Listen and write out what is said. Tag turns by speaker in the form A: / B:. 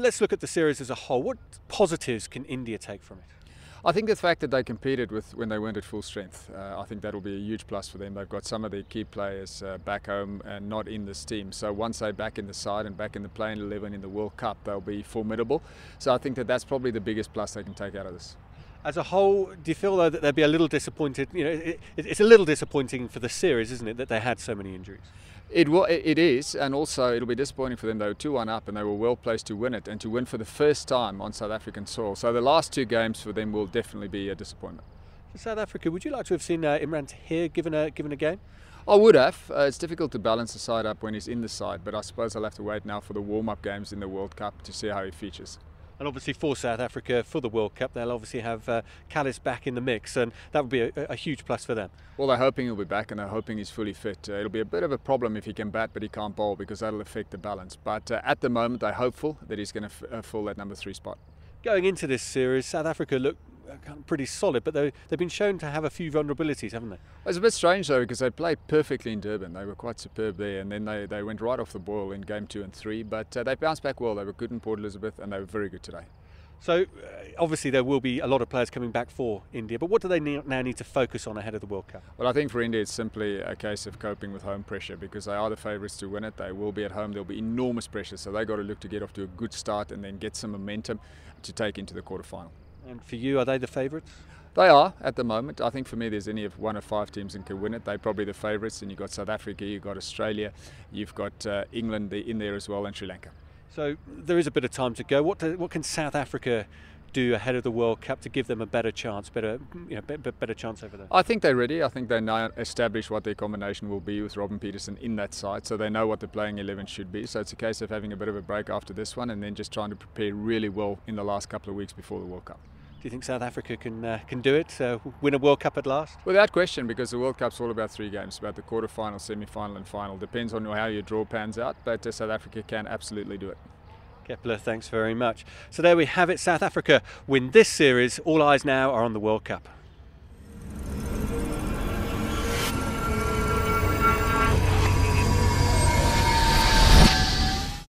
A: let's look at the series as a whole. What positives can India take from it?
B: I think the fact that they competed when they weren't at full strength, I think that'll be a huge plus for them. They've got some of their key players back home and not in this team. So once they're back in the side and back in the playing 11 in the World Cup, they'll be formidable. So I think that that's probably the biggest plus they can take out of this.
A: As a whole, do you feel though that they'll be a little disappointed? You know, it's a little disappointing for the series, isn't it, that they had so many injuries?
B: It is, and also it'll be disappointing for them. They were 2-1 up and they were well placed to win it, and to win for the first time on South African soil. So the last two games for them will definitely be a disappointment.
A: For South Africa, would you like to have seen Imran Tahir given a game?
B: I would have. It's difficult to balance the side up when he's in the side, but I suppose I'll have to wait now for the warm-up games in the World Cup to see how he features.
A: And obviously for South Africa, for the World Cup, they'll obviously have Callis back in the mix, and that would be a huge plus for them.
B: Well, they're hoping he'll be back, and they're hoping he's fully fit. It'll be a bit of a problem if he can bat but he can't bowl, because that'll affect the balance. But at the moment, they're hopeful that he's going to fill that number 3 spot.
A: Going into this series, South Africa look pretty solid, but they've been shown to have a few vulnerabilities, haven't they?
B: It's a bit strange though, because they played perfectly in Durban. They were quite superb there, and then they went right off the boil in game 2 and 3. But they bounced back well. They were good in Port Elizabeth, and they were very good today.
A: So obviously there will be a lot of players coming back for India, but what do they now need to focus on ahead of the World Cup?
B: Well, I think for India it's simply a case of coping with home pressure, because they are the favourites to win it. They will be at home. There'll be enormous pressure, so they've got to look to get off to a good start and then get some momentum to take into the quarterfinal.
A: And for you, are they the favourites?
B: They are at the moment. I think for me there's any of one of 5 teams that can win it. They're probably the favourites, and you've got South Africa, you've got Australia, you've got England in there as well, and Sri Lanka.
A: So there is a bit of time to go. What can South Africa do ahead of the World Cup to give them a better chance, better chance over there?
B: I think they're ready. I think they now establish what their combination will be with Robin Peterson in that side, so they know what the playing 11 should be. So it's a case of having a bit of a break after this one, and then just trying to prepare really well in the last couple of weeks before the World Cup.
A: Do you think South Africa can do it, win a World Cup at last?
B: Without question, because the World Cup's all about 3 games, about the quarter-final, semi-final and final. Depends on how your draw pans out, but South Africa can absolutely do it.
A: Kepler, thanks very much. So there we have it. South Africa win this series. All eyes now are on the World Cup.